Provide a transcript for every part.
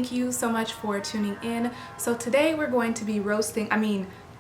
thank you so much for tuning in. So today we're going to be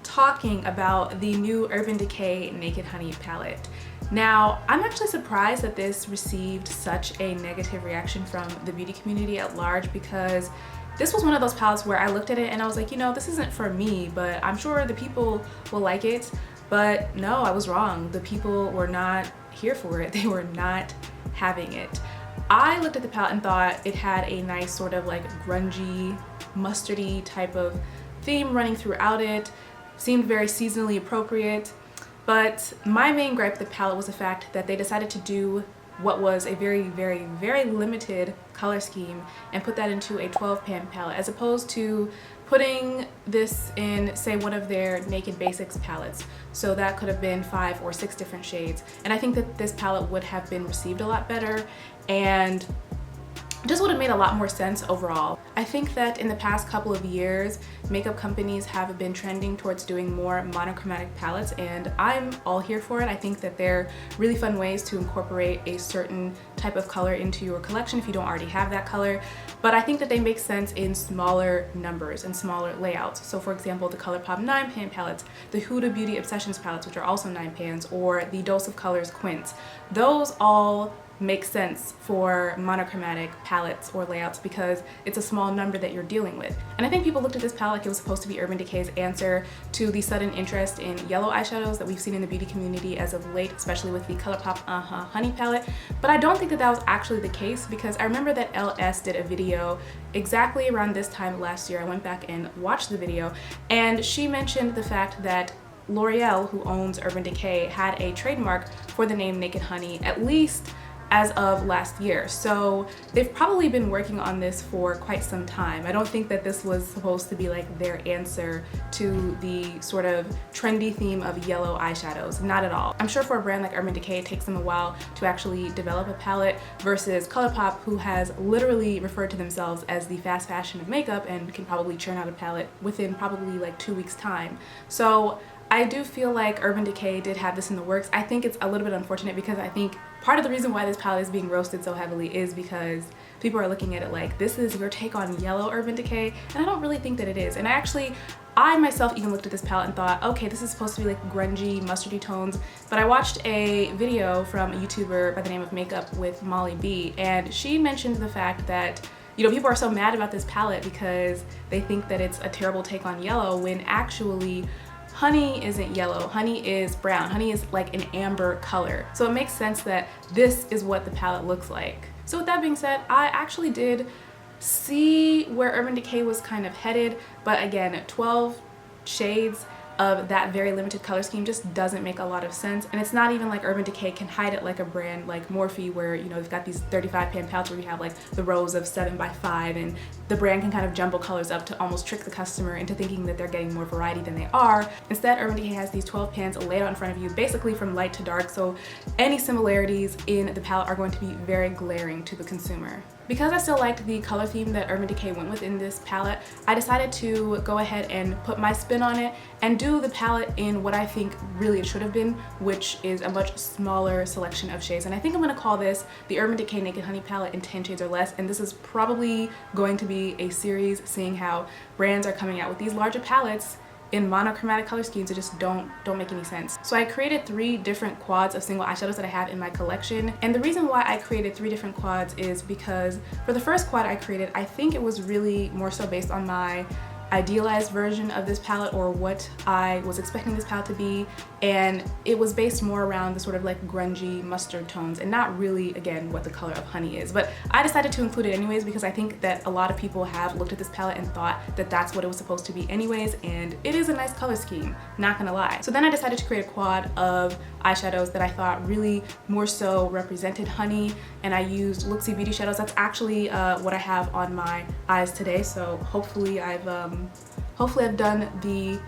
talking about the new Urban Decay Naked Honey palette. Now, I'm actually surprised that this received such a negative reaction from the beauty community at large, because this was one of those palettes where I looked at it and I was like, you know, this isn't for me, but I'm sure the people will like it. But no, I was wrong. The people were not here for it. They were not having it. I looked at the palette and thought it had a nice sort of like grungy, mustardy type of theme running throughout it. Seemed very seasonally appropriate. But my main gripe with the palette was the fact that they decided to do what was a very, very, very limited color scheme and put that into a 12-pan palette, as opposed to putting this in, say, one of their Naked Basics palettes. So that could have been 5 or 6 different shades. And I think that this palette would have been received a lot better and just would have made a lot more sense overall. I think that in the past couple of years, makeup companies have been trending towards doing more monochromatic palettes, and I'm all here for it. I think that they're really fun ways to incorporate a certain type of color into your collection if you don't already have that color. But I think that they make sense in smaller numbers and smaller layouts. So for example, the ColourPop 9-pan palettes, the Huda Beauty Obsessions palettes, which are also 9 pans, or the Dose of Colors Quints. Those all make sense for monochromatic palettes or layouts because it's a small number that you're dealing with. And I think people looked at this palette like it was supposed to be Urban Decay's answer to the sudden interest in yellow eyeshadows that we've seen in the beauty community as of late, especially with the ColourPop Honey palette. But I don't think that that was actually the case, because I remember that LS did a video exactly around this time last year. I went back and watched the video, and she mentioned the fact that L'Oreal, who owns Urban Decay, had a trademark for the name Naked Honey, at least as of last year. So they've probably been working on this for quite some time. I don't think that this was supposed to be like their answer to the sort of trendy theme of yellow eyeshadows. Not at all. I'm sure for a brand like Urban Decay, it takes them a while to actually develop a palette, versus ColourPop, who has literally referred to themselves as the fast fashion of makeup and can probably churn out a palette within probably like 2 weeks time. So I do feel like Urban Decay did have this in the works. I think it's a little bit unfortunate, because I think part of the reason why this palette is being roasted so heavily is because people are looking at it like, this is your take on yellow Urban Decay, and I don't really think that it is. And I myself even looked at this palette and thought, okay, this is supposed to be like grungy, mustardy tones, but I watched a video from a YouTuber by the name of Makeup with Molly B, and she mentioned the fact that, you know, people are so mad about this palette because they think that it's a terrible take on yellow, when actually honey isn't yellow, honey is brown, honey is like an amber color. So it makes sense that this is what the palette looks like. So with that being said, I actually did see where Urban Decay was kind of headed, but again, 12 shades of that very limited color scheme just doesn't make a lot of sense. And it's not even like Urban Decay can hide it like a brand like Morphe, where, you know, they've got these 35-pan palettes where you have like the rows of 7x5, and the brand can kind of jumble colors up to almost trick the customer into thinking that they're getting more variety than they are. Instead, Urban Decay has these 12 pans laid out in front of you, basically from light to dark, so any similarities in the palette are going to be very glaring to the consumer. Because I still liked the color theme that Urban Decay went with in this palette, I decided to go ahead and put my spin on it and do the palette in what I think really it should have been, which is a much smaller selection of shades. And I think I'm going to call this the Urban Decay Naked Honey palette in 10 shades or less, and this is probably going to be a series, seeing how brands are coming out with these larger palettes in monochromatic color schemes that just don't make any sense. So I created 3 different quads of single eyeshadows that I have in my collection, and the reason why I created 3 different quads is because for the first quad I created, I think it was really more so based on my idealized version of this palette, or what I was expecting this palette to be, and it was based more around the sort of like grungy mustard tones and not really, again, what the color of honey is. But I decided to include it anyways because I think that a lot of people have looked at this palette and thought that that's what it was supposed to be anyways, and it is a nice color scheme, not gonna lie. So then I decided to create a quad of eyeshadows that I thought really more so represented honey, and I used Looxi beauty shadows. That's actually what I have on my eyes today, so hopefully I've done the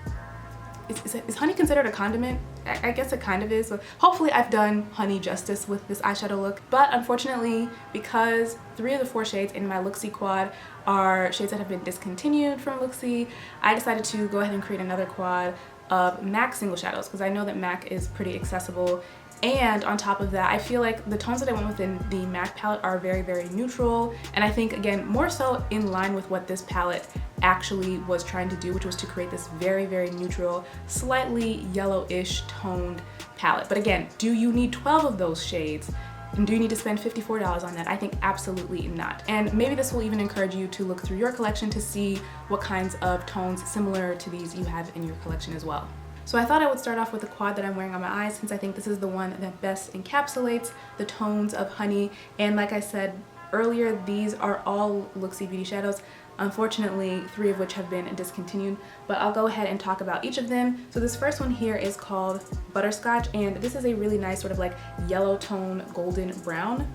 is honey considered a condiment? I guess it kind of is, but hopefully I've done honey justice with this eyeshadow look. But unfortunately, because 3 of the 4 shades in my Looxi quad are shades that have been discontinued from Looxi, I decided to go ahead and create another quad of MAC single shadows, because I know that MAC is pretty accessible And on top of that, I feel like the tones that I went with in the MAC palette are very, very neutral. And I think, again, more so in line with what this palette actually was trying to do, which was to create this very, very neutral, slightly yellowish toned palette. But again, do you need 12 of those shades? And do you need to spend $54 on that? I think absolutely not. And maybe this will even encourage you to look through your collection to see what kinds of tones similar to these you have in your collection as well. So I thought I would start off with the quad that I'm wearing on my eyes, since I think this is the one that best encapsulates the tones of Honey. And like I said earlier, these are all Looxi Beauty shadows. Unfortunately, 3 of which have been discontinued, but I'll go ahead and talk about each of them. So this first one here is called Butterscotch, and this is a really nice sort of like yellow tone golden brown.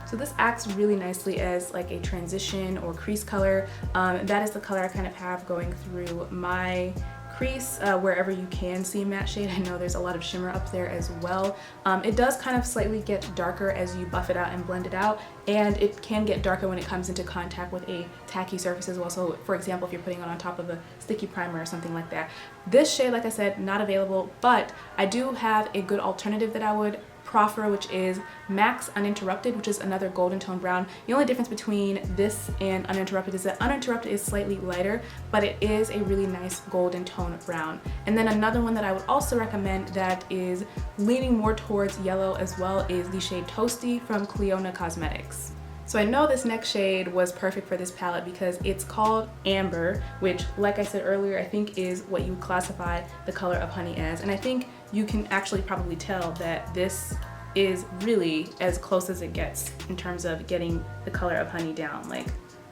So this acts really nicely as like a transition or crease color. That is the color I kind of have going through my crease wherever you can see a matte shade. I know there's a lot of shimmer up there as well. It does kind of slightly get darker as you buff it out and blend it out, and it can get darker when it comes into contact with a tacky surface as well. So for example, if you're putting it on top of a sticky primer or something like that. This shade, like I said, not available, but I do have a good alternative that I would proffer, which is MAC's Uninterrupted, which is another golden tone brown. The only difference between this and Uninterrupted is that Uninterrupted is slightly lighter, but it is a really nice golden tone brown. And then another one that I would also recommend that is leaning more towards yellow as well is the shade Toasty from Clionadh Cosmetics. So I know this next shade was perfect for this palette because it's called Amber, which, like I said earlier, I think is what you would classify the color of Honey as. And I think you can actually probably tell that this is really as close as it gets in terms of getting the color of Honey down. Like,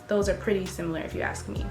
those are pretty similar if you ask me.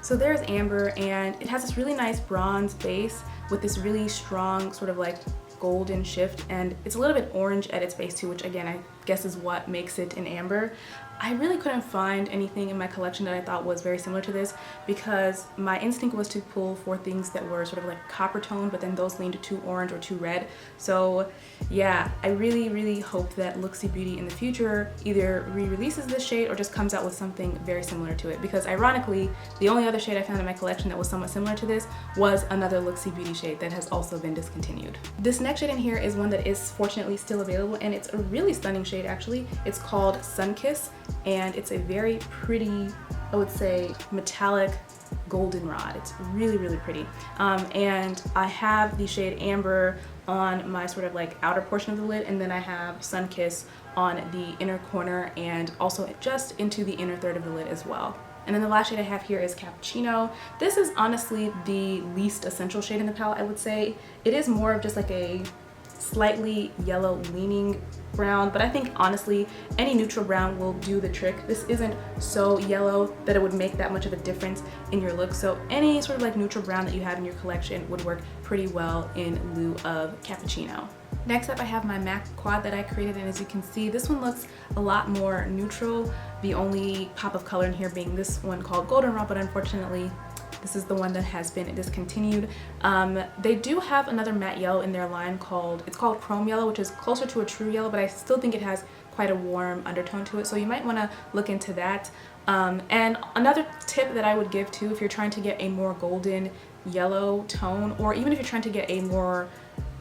So there's Amber, and it has this really nice bronze base with this really strong sort of like golden shift, and it's a little bit orange at its base too, which again I guess is what makes it an amber. I really couldn't find anything in my collection that I thought was very similar to this because my instinct was to pull for things that were sort of like copper tone, but then those leaned too orange or too red. So yeah, I really hope that Looxi Beauty in the future either re-releases this shade or just comes out with something very similar to it, because ironically the only other shade I found in my collection that was somewhat similar to this was another Looxi Beauty shade that has also been discontinued. This next shade in here is one that is fortunately still available, and it's a really stunning shade actually. It's called Sunkiss, and it's a very pretty, I would say, metallic goldenrod. It's really pretty. And I have the shade Amber on my sort of like outer portion of the lid, and then I have Sunkiss on the inner corner and also just into the inner third of the lid as well. And then the last shade I have here is Cappuccino. This is honestly the least essential shade in the palette, I would say. It is more of just like a slightly yellow leaning brown, but I think honestly any neutral brown will do the trick. This isn't so yellow that it would make that much of a difference in your look, so any sort of like neutral brown that you have in your collection would work pretty well in lieu of Cappuccino. Next up I have my MAC quad that I created, and as you can see this one looks a lot more neutral, the only pop of color in here being this one called Goldenrod, but unfortunately this is the one that has been discontinued. They do have another matte yellow in their line it's called Chrome Yellow, which is closer to a true yellow, but I still think it has quite a warm undertone to it, so you might want to look into that. And another tip that I would give too, if you're trying to get a more golden yellow tone, or even if you're trying to get a more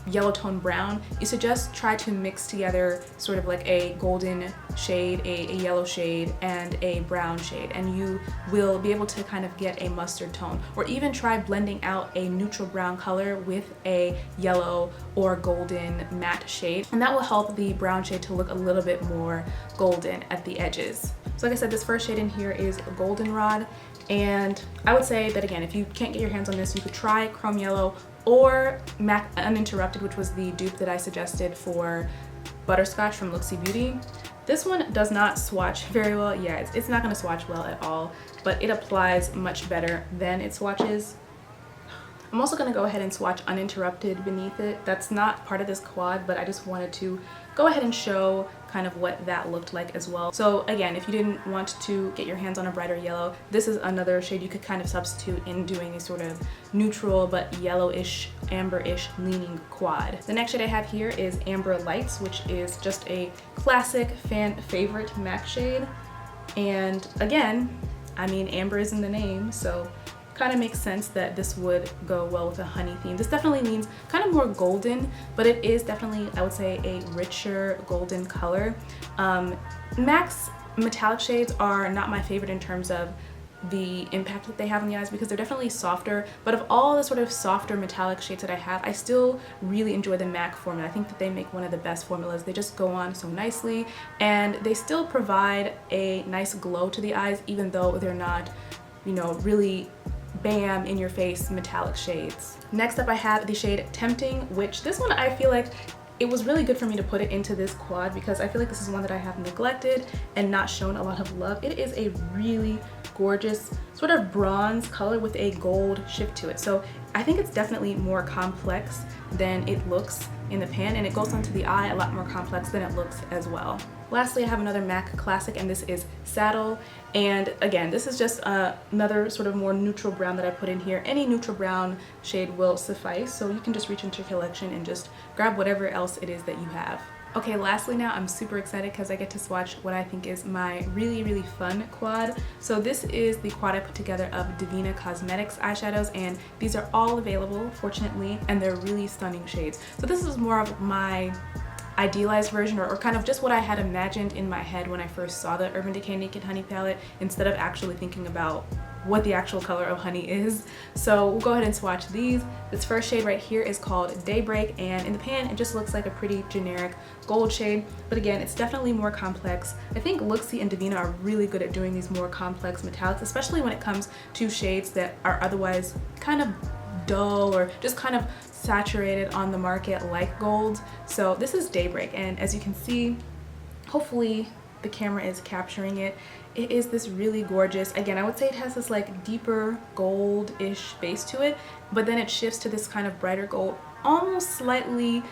yellow tone brown, you should just try to mix together sort of like a golden shade, a yellow shade, and a brown shade, and you will be able to kind of get a mustard tone. Or even try blending out a neutral brown color with a yellow or golden matte shade, and that will help the brown shade to look a little bit more golden at the edges. So like I said, this first shade in here is Goldenrod, and I would say that again, if you can't get your hands on this, you could try Chrome Yellow or MAC Uninterrupted, which was the dupe that I suggested for Butterscotch from Looxi Beauty. This one does not swatch very well. Yeah, it's not going to swatch well at all, but it applies much better than it swatches. I'm also going to go ahead and swatch Uninterrupted beneath it. That's not part of this quad, but I just wanted to go ahead and show kind of what that looked like as well. So again, if you didn't want to get your hands on a brighter yellow, this is another shade you could kind of substitute in doing a sort of neutral but yellowish, amber-ish leaning quad. The next shade I have here is Amber Lights, which is just a classic fan favorite MAC shade. And again, I mean, amber is in the name, so kind of makes sense that this would go well with a honey theme. This definitely leans kind of more golden, but it is definitely, I would say, a richer golden color. MAC's metallic shades are not my favorite in terms of the impact that they have on the eyes because they're definitely softer, but of all the sort of softer metallic shades that I have, I still really enjoy the MAC formula. I think that they make one of the best formulas. They just go on so nicely and they still provide a nice glow to the eyes even though they're not, you know, really bam in your face metallic shades. Next up I have the shade Tempting, which this one I feel like it was really good for me to put it into this quad because I feel like this is one that I have neglected and not shown a lot of love. It is a really gorgeous sort of bronze color with a gold shift to it. So I think it's definitely more complex than it looks in the pan, and it goes onto the eye a lot more complex than it looks as well. Lastly, I have another MAC classic, and this is Saddle. And again, this is just another sort of more neutral brown that I put in here. Any neutral brown shade will suffice, so you can just reach into your collection and just grab whatever else it is that you have. Okay, lastly now, I'm super excited because I get to swatch what I think is my really fun quad. So this is the quad I put together of Devinah Cosmetics eyeshadows, and these are all available, fortunately, and they're really stunning shades. So this is more of my idealized version or kind of just what I had imagined in my head when I first saw the Urban Decay Naked Honey palette instead of actually thinking about what the actual color of honey is. So we'll go ahead and swatch these. This first shade right here is called Daybreak, and in the pan it just looks like a pretty generic gold shade, but again it's definitely more complex. I think Looxi and Devinah are really good at doing these more complex metallics, especially when it comes to shades that are otherwise kind of dull or just kind of saturated on the market like gold. So this is Daybreak, and as you can see, hopefully the camera is capturing it. It is this really gorgeous, again I would say it has this like deeper gold-ish base to it, but then it shifts to this kind of brighter gold, almost slightly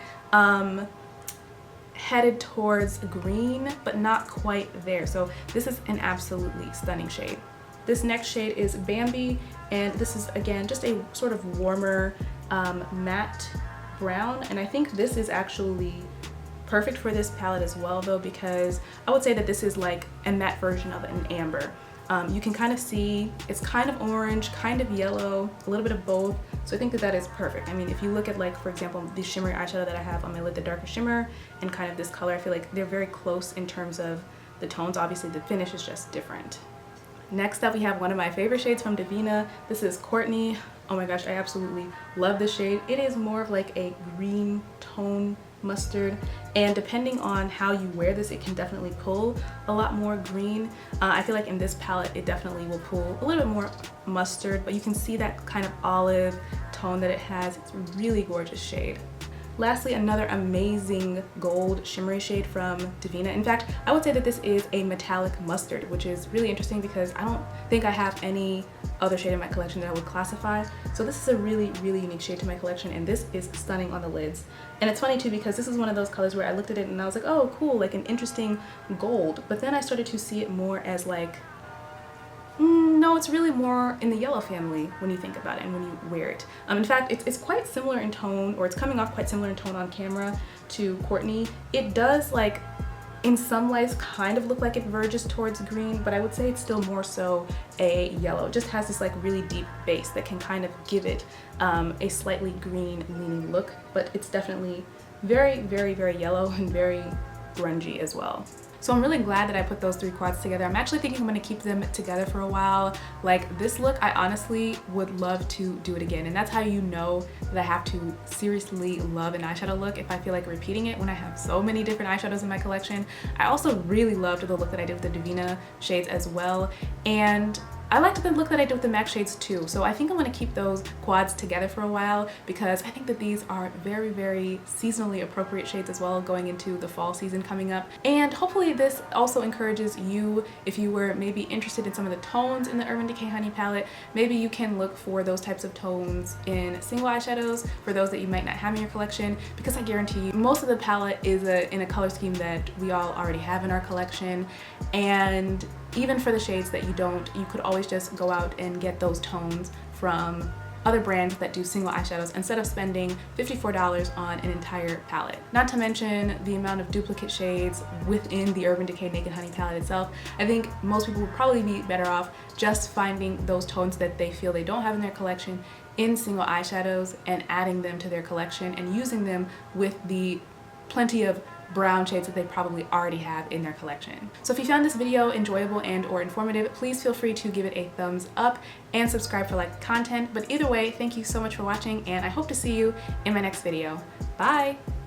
headed towards green, but not quite there. So this is an absolutely stunning shade. This next shade is Bambi, and this is again just a sort of warmer matte brown, and I think this is actually perfect for this palette as well though, because I would say that this is like a matte version of an amber. You can kind of see it's kind of orange, kind of yellow, a little bit of both, so I think that that is perfect. I mean, if you look at, like, for example, the shimmery eyeshadow that I have on my lid, the darker shimmer, and kind of this color, I feel like they're very close in terms of the tones. Obviously the finish is just different. Next up we have one of my favorite shades from Devinah. This is Courtney. Oh my gosh, I absolutely love this shade. It is more of like a green tone mustard, and depending on how you wear this, it can definitely pull a lot more green. I feel like in this palette it definitely will pull a little bit more mustard, but you can see that kind of olive tone that it has. It's a really gorgeous shade. Lastly, another amazing gold shimmery shade from Devinah. In fact, I would say that this is a metallic mustard, which is really interesting because I don't think I have any other shade in my collection that I would classify. So this is a really unique shade to my collection, and this is stunning on the lids. And it's funny too because this is one of those colors where I looked at it and I was like, oh cool, like an interesting gold. But then I started to see it more as like, no, it's really more in the yellow family when you think about it and when you wear it. In fact, it's quite similar in tone, or it's coming off quite similar in tone on camera to Courtney. It does, like, in some lights kind of look like it verges towards green, but I would say it's still more so a yellow. It just has this like really deep base that can kind of give it a slightly green leaning look, but it's definitely very yellow and very grungy as well. So I'm really glad that I put those three quads together. I'm actually thinking I'm gonna keep them together for a while. Like this look, I honestly would love to do it again. And that's how you know that I have to seriously love an eyeshadow look if I feel like repeating it when I have so many different eyeshadows in my collection. I also really loved the look that I did with the Devinah shades as well. And I liked the look that I did with the MAC shades too, so I think I'm going to keep those quads together for a while because I think that these are very seasonally appropriate shades as well going into the fall season coming up. And hopefully this also encourages you, if you were maybe interested in some of the tones in the Urban Decay Honey palette, maybe you can look for those types of tones in single eyeshadows for those that you might not have in your collection, because I guarantee you most of the palette is in a color scheme that we all already have in our collection. And even for the shades that you don't, you could always just go out and get those tones from other brands that do single eyeshadows instead of spending $54 on an entire palette. Not to mention the amount of duplicate shades within the Urban Decay Naked Honey palette itself. I think most people would probably be better off just finding those tones that they feel they don't have in their collection in single eyeshadows and adding them to their collection and using them with the plenty of brown shades that they probably already have in their collection. So if you found this video enjoyable and or informative, please feel free to give it a thumbs up and subscribe for like content. But either way, thank you so much for watching, and I hope to see you in my next video. Bye!